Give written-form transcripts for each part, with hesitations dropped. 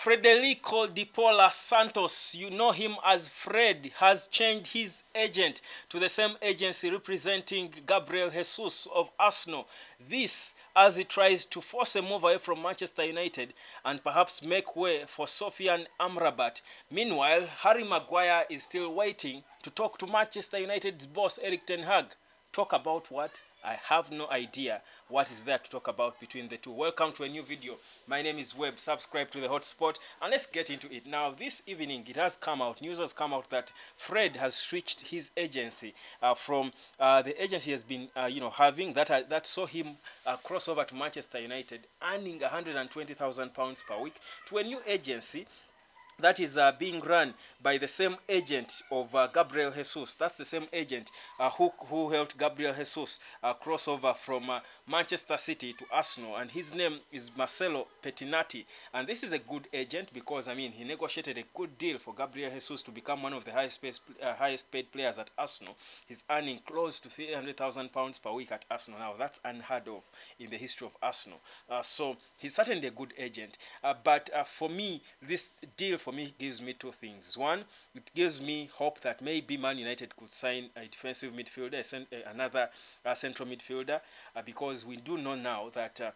Frederico Di Paula Santos, you know him as Fred, has changed his agent to the same agency representing Gabriel Jesus of Arsenal. This as he tries to force a move away from Manchester United and perhaps make way for Sofian Amrabat. Meanwhile, Harry Maguire is still waiting to talk to Manchester United's boss Eric Ten Hag. Talk about what? I have no idea what is there to talk about between the two. Welcome to a new video. My name is Webb. Subscribe to the hotspot and let's get into it. Now, this evening it has come out, news has come out that Fred has switched his agency from the agency has been having that saw him cross over to Manchester United, earning £120,000 per week, to a new agency that is being run by the same agent of Gabriel Jesus. That's the same agent who helped Gabriel Jesus cross over from Manchester City to Arsenal, and his name is Marcelo Pettinati. And this is a good agent because, I mean, he negotiated a good deal for Gabriel Jesus to become one of the highest paid players at Arsenal. He's earning close to £300,000 per week at Arsenal. Now, that's unheard of in the history of Arsenal. So he's certainly a good agent. But for me, this deal for me gives me two things. One, it gives me hope that maybe Man United could sign a defensive midfielder, another central midfielder, because we do know now that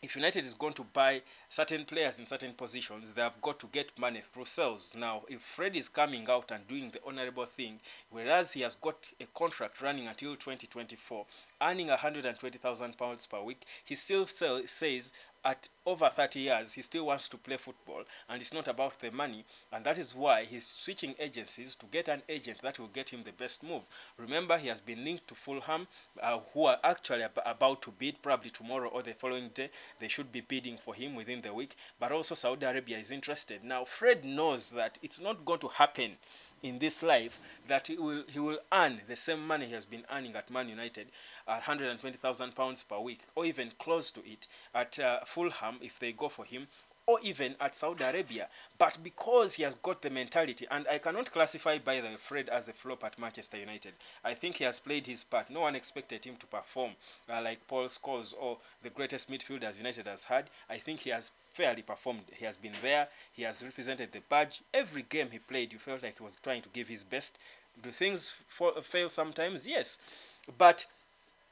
if United is going to buy certain players in certain positions, they have got to get money through sales. Now, if Fred is coming out and doing the honorable thing, whereas he has got a contract running until 2024, earning £120,000 per week, he still says at over 30 years, he still wants to play football, and it's not about the money, and that is why he's switching agencies to get an agent that will get him the best move. Remember, he has been linked to Fulham, who are actually about to bid, probably tomorrow or the following day. They should be bidding for him within the week, but also Saudi Arabia is interested. Now, Fred knows that it's not going to happen in this life that he will earn the same money he has been earning at Man United, £120,000 per week, or even close to it at Fulham if they go for him, or even at Saudi Arabia. But because he has got the mentality, and I cannot classify, by the way, Fred as a flop at Manchester United. I think he has played his part. No one expected him to perform like Paul Scholes or the greatest midfielders United has had. I think he has fairly performed. He has been there. He has represented the badge. Every game he played, you felt like he was trying to give his best. Do things fail sometimes? Yes. But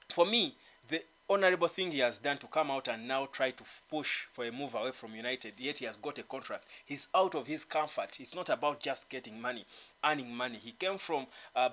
for me, the honorable thing he has done to come out and now try to push for a move away from United, yet he has got a contract. He's out of his comfort. It's not about just getting money, earning money. He came from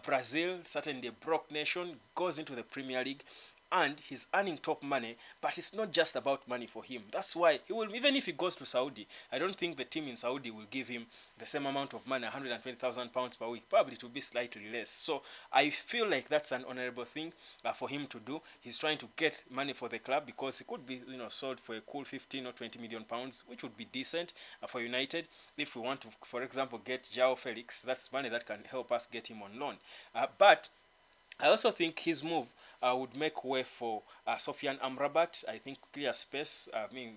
Brazil, certainly a broke nation, goes into the Premier League, and he's earning top money, but it's not just about money for him. That's why he will, even if he goes to Saudi, I don't think the team in Saudi will give him the same amount of money, £120,000 per week, probably to be slightly less. So I feel like that's an honorable thing for him to do. He's trying to get money for the club because he could be, sold for a cool 15 or 20 million pounds, which would be decent for United. If we want to, for example, get João Felix, that's money that can help us get him on loan. But I also think his move would make way for Sofian Amrabat. I think clear space. I mean,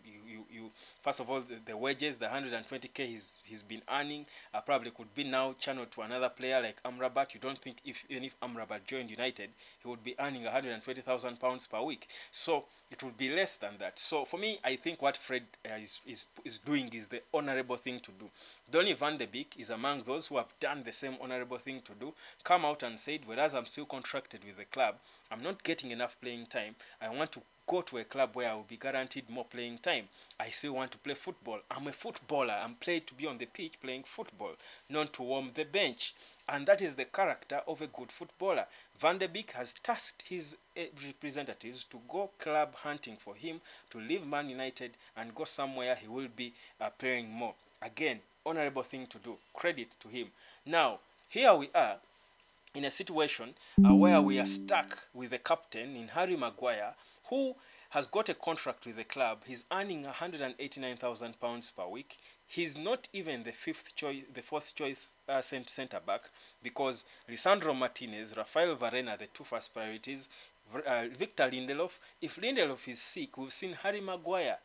you first of all, the wages, the 120k he's been earning, probably could be now channeled to another player like Amrabat. You don't think even if Amrabat joined United, he would be earning £120,000 per week. So it would be less than that. So for me, I think what Fred is doing is the honorable thing to do. Donny van de Beek is among those who have done the same honorable thing to do. Come out and said, whereas I'm still contracted with the club, I'm not getting enough playing time. I want to go to a club where I will be guaranteed more playing time. I still want to play football. I'm a footballer. I'm paid to be on the pitch playing football, not to warm the bench. And that is the character of a good footballer. Van de Beek has tasked his representatives to go club hunting for him, to leave Man United and go somewhere he will be playing more. Again, honorable thing to do. Credit to him. Now, here we are in a situation where we are stuck with the captain in Harry Maguire, who has got a contract with the club. He's earning £189,000 per week. He's not even the fourth choice centre back, because Lisandro Martinez, Rafael Varane are the two first priorities. Victor Lindelof. If Lindelof is sick, we've seen Harry Maguire.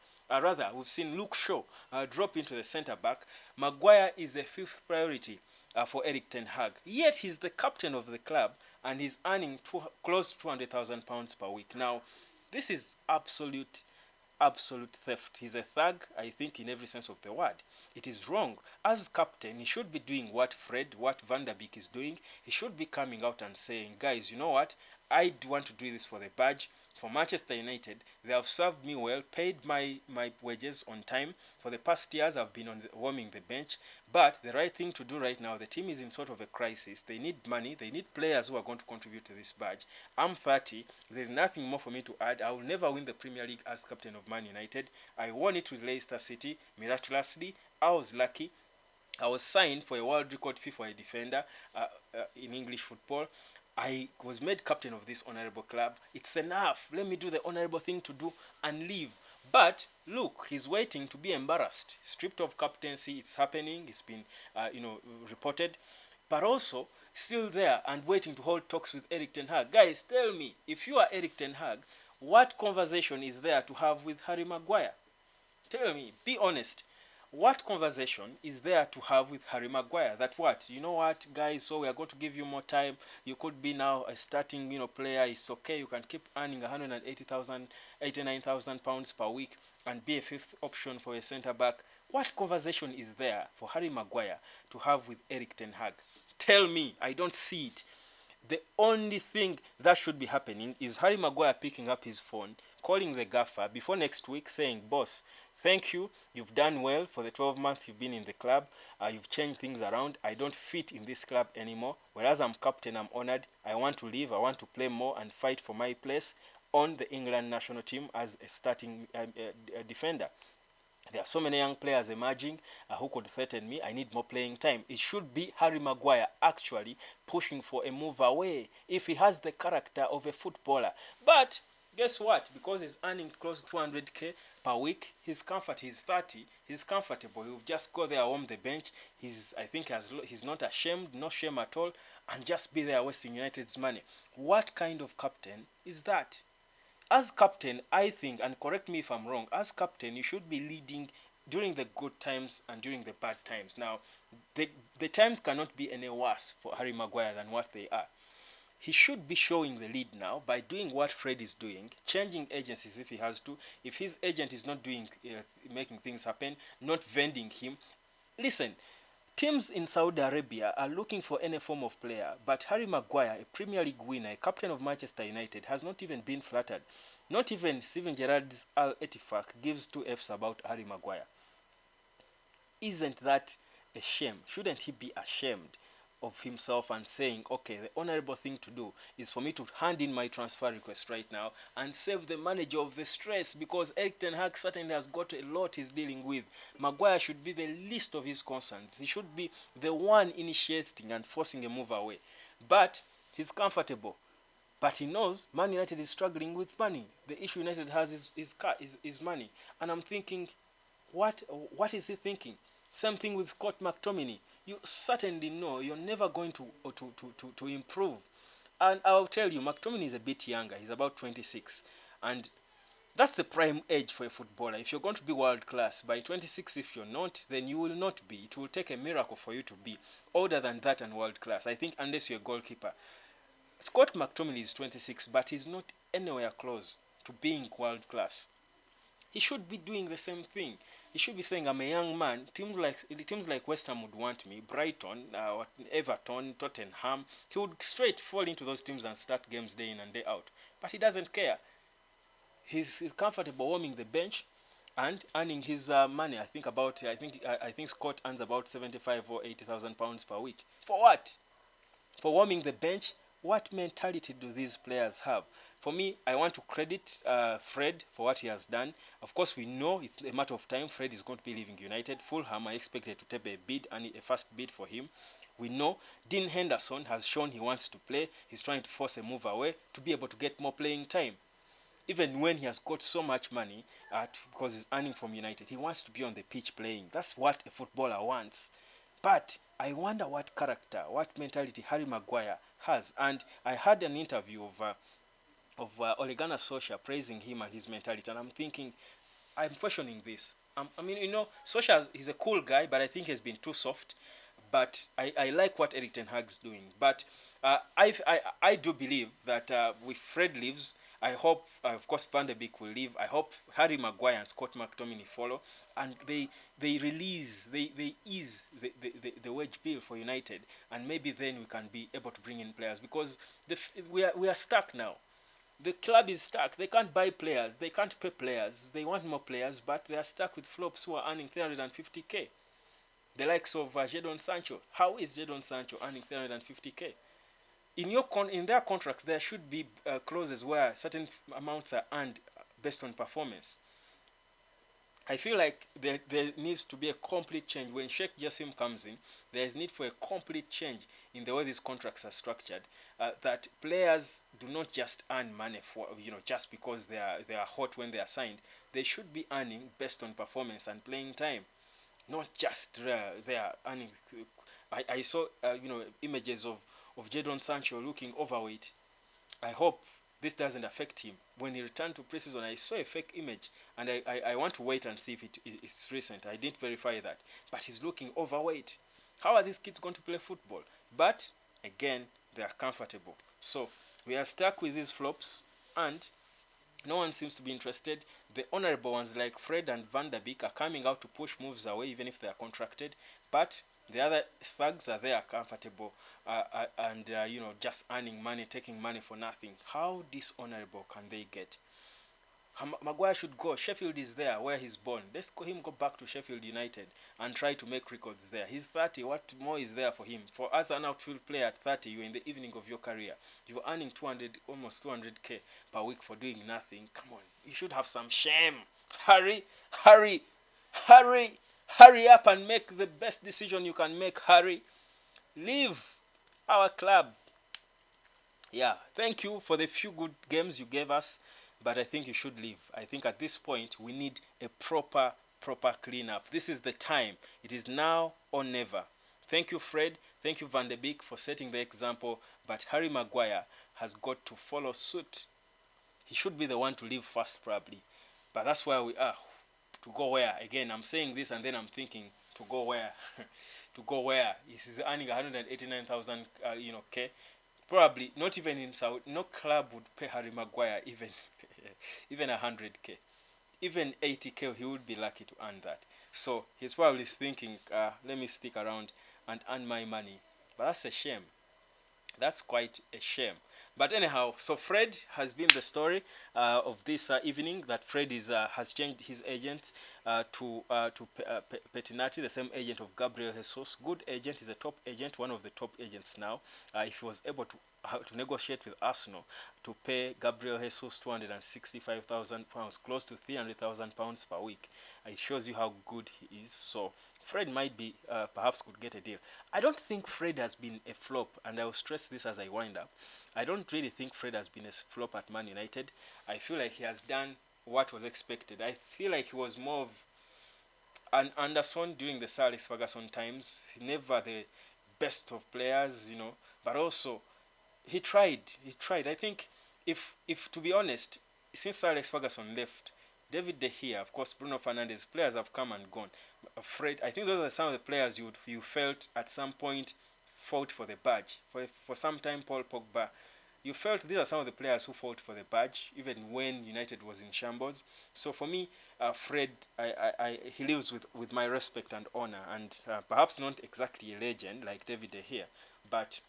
We've seen Luke Shaw drop into the centre back. Maguire is a fifth priority for Eric Ten Hag. Yet he's the captain of the club and he's earning close to £200,000 per week. Now, this is absolute absolute theft. He's a thug, I think, in every sense of the word. It is wrong. As captain, he should be doing what Van der Beek is doing. He should be coming out and saying, guys, you know what? I do want to do this for the badge. For Manchester United, they have served me well, paid my wages on time. For the past years, I've been warming the bench. But the right thing to do right now, the team is in sort of a crisis. They need money. They need players who are going to contribute to this badge. I'm 30. There's nothing more for me to add. I will never win the Premier League as captain of Man United. I won it with Leicester City miraculously. I was lucky. I was signed for a world record fee for a defender in English football. I was made captain of this honorable club. It's enough. Let me do the honorable thing to do and leave. But look, he's waiting to be embarrassed. Stripped of captaincy. It's happening. It's been, reported. But also still there and waiting to hold talks with Eric Ten Hag. Guys, tell me, if you are Eric Ten Hag, what conversation is there to have with Harry Maguire? Tell me, be honest. What conversation is there to have with Harry Maguire? That what? You know what, guys, so we are going to give you more time. You could be now a starting, player. It's okay. You can keep earning 180,000, 89,000 pounds per week and be a fifth option for a centre-back. What conversation is there for Harry Maguire to have with Eric Ten Hag? Tell me. I don't see it. The only thing that should be happening is Harry Maguire picking up his phone, calling the gaffer before next week saying, boss, thank you. You've done well for the 12 months you've been in the club. You've changed things around. I don't fit in this club anymore. Whereas I'm captain, I'm honored. I want to leave. I want to play more and fight for my place on the England national team as a starting defender. There are so many young players emerging who could threaten me. I need more playing time. It should be Harry Maguire actually pushing for a move away if he has the character of a footballer. But guess what? Because he's earning close to 200k per week, he's 30, he's comfortable. He'll just go there, warm the bench. He's not ashamed, no shame at all, and just be there wasting United's money. What kind of captain is that? As captain, I think, and correct me if I'm wrong, as captain, you should be leading during the good times and during the bad times. Now, the times cannot be any worse for Harry Maguire than what they are. He should be showing the lead now by doing what Fred is doing, changing agencies if he has to. If his agent is not doing, making things happen, not vending him. Listen, teams in Saudi Arabia are looking for any form of player, but Harry Maguire, a Premier League winner, a captain of Manchester United, has not even been flattered. Not even Steven Gerrard's Al Ettifaq gives two F's about Harry Maguire. Isn't that a shame? Shouldn't he be ashamed of himself and saying, okay, the honorable thing to do is for me to hand in my transfer request right now and save the manager of the stress, because Eric Ten Hag certainly has got a lot he's dealing with. Maguire should be the least of his concerns. He should be the one initiating and forcing a move away. But he's comfortable. But he knows Man United is struggling with money. The issue United has is money. And I'm thinking, what is he thinking? Same thing with Scott McTominay. You certainly know you're never going to improve. And I'll tell you, McTominay is a bit younger. He's about 26. And that's the prime age for a footballer. If you're going to be world class, by 26, if you're not, then you will not be. It will take a miracle for you to be older than that and world class. I think unless you're a goalkeeper. Scott McTominay is 26, but he's not anywhere close to being world class. He should be doing the same thing. He should be saying, I'm a young man. Teams like West Ham would want me, Brighton, Everton, Tottenham. He would straight fall into those teams and start games day in and day out. But he doesn't care. He's comfortable warming the bench and earning his money. I think Scott earns about 75 or 80,000 pounds per week. For what? For warming the bench? What mentality do these players have? For me, I want to credit Fred for what he has done. Of course, we know it's a matter of time. Fred is going to be leaving United. Fulham are expected to take a first bid for him. We know Dean Henderson has shown he wants to play. He's trying to force a move away to be able to get more playing time. Even when he has got so much money because he's earning from United, he wants to be on the pitch playing. That's what a footballer wants. But I wonder what character, what mentality Harry Maguire has. And I had an interview of Ole Gunnar Solskjaer praising him and his mentality, and I'm thinking, I'm questioning this. Solskjaer is a cool guy, but I think he's been too soft. But I like what Eric Ten Hag's doing. But I do believe that with Fred leaves, I hope, of course, Van de Beek will leave. I hope Harry Maguire and Scott McTominay follow, and they release, they ease the wage bill for United, and maybe then we can be able to bring in players, because we are stuck now. The club is stuck. They can't buy players. They can't pay players. They want more players, but they are stuck with flops who are earning 350k. The likes of Jadon Sancho. How is Jadon Sancho earning 350k? In their contract, there should be clauses where certain amounts are earned based on performance. I feel like there needs to be a complete change. When Sheikh Jassim comes in, there is need for a complete change in the way these contracts are structured. That players do not just earn money for, just because they are hot when they are signed. They should be earning based on performance and playing time, not just they are earning. I saw images of Jadon Sancho looking overweight. I hope this doesn't affect him. When he returned to preseason, I saw a fake image, and I want to wait and see if it's recent. I didn't verify that, but he's looking overweight. How are these kids going to play football? But again, they are comfortable. So we are stuck with these flops, and no one seems to be interested. The honorable ones like Fred and Van der Beek are coming out to push moves away, even if they are contracted. But the other thugs are there, comfortable, and just earning money, taking money for nothing. How dishonorable can they get? Maguire should go. Sheffield is there where he's born. Let's him go back to Sheffield United and try to make records there. He's 30. What more is there for him? For us, an outfield player at 30, you're in the evening of your career. You're earning almost 200k per week for doing nothing. Come on, you should have some shame. Hurry, hurry, hurry, hurry up and make the best decision you can make. Hurry, leave our club. Yeah, thank you for the few good games you gave us, but I think you should leave. I think at this point we need a proper cleanup. This is the time. It is now or never. Thank you, Fred. Thank you, Van de Beek, for setting the example, but Harry Maguire has got to follow suit. He should be the one to leave first, probably, but that's where we are. To go where? Again, I'm saying this and then I'm thinking, to go where? To go where? He's earning 189,000 k. Probably not even in Saudi. No club would pay Harry Maguire even 100k. Even 80k, he would be lucky to earn that. So he's probably thinking, let me stick around and earn my money. But that's a shame. That's quite a shame. But anyhow, so Fred has been the story of this evening. That Fred has changed his agent to Petinati, the same agent of Gabriel Jesus. Good agent. He's a top agent, one of the top agents now. If he was able to negotiate with Arsenal to pay Gabriel Jesus £265,000, close to £300,000 per week, it shows you how good he is. So Fred might be, perhaps could get a deal. I don't think Fred has been a flop, and I will stress this as I wind up. I don't really think Fred has been a flop at Man United. I feel like he has done what was expected. I feel like he was more of an Anderson during the Sir Alex Ferguson times. Never the best of players, but also he tried. I think if to be honest, since Sir Alex Ferguson left, David De Gea, of course, Bruno Fernandes, players have come and gone. Fred, I think those are some of the players you felt at some point fought for the badge. For some time, Paul Pogba, you felt these are some of the players who fought for the badge, even when United was in shambles. So for me, Fred, he lives with my respect and honor, and perhaps not exactly a legend like David De Gea, but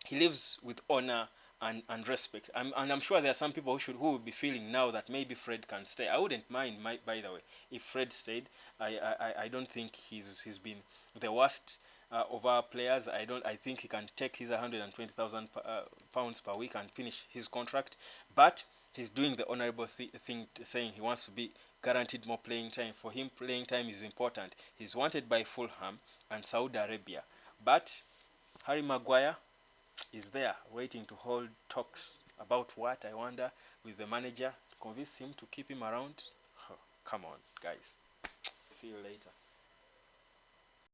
he lives with honor and respect. And I'm sure there are some people who will be feeling now that maybe Fred can stay. I wouldn't mind, by the way, if Fred stayed. I don't think he's been the worst of our players. I think he can take his £120,000 per week and finish his contract. But he's doing the honorable thing, saying he wants to be guaranteed more playing time. For him, playing time is important. He's wanted by Fulham and Saudi Arabia. But Harry Maguire is there waiting to hold talks about what, I wonder, with the manager to convince him to keep him around. Oh, come on, guys. See you later.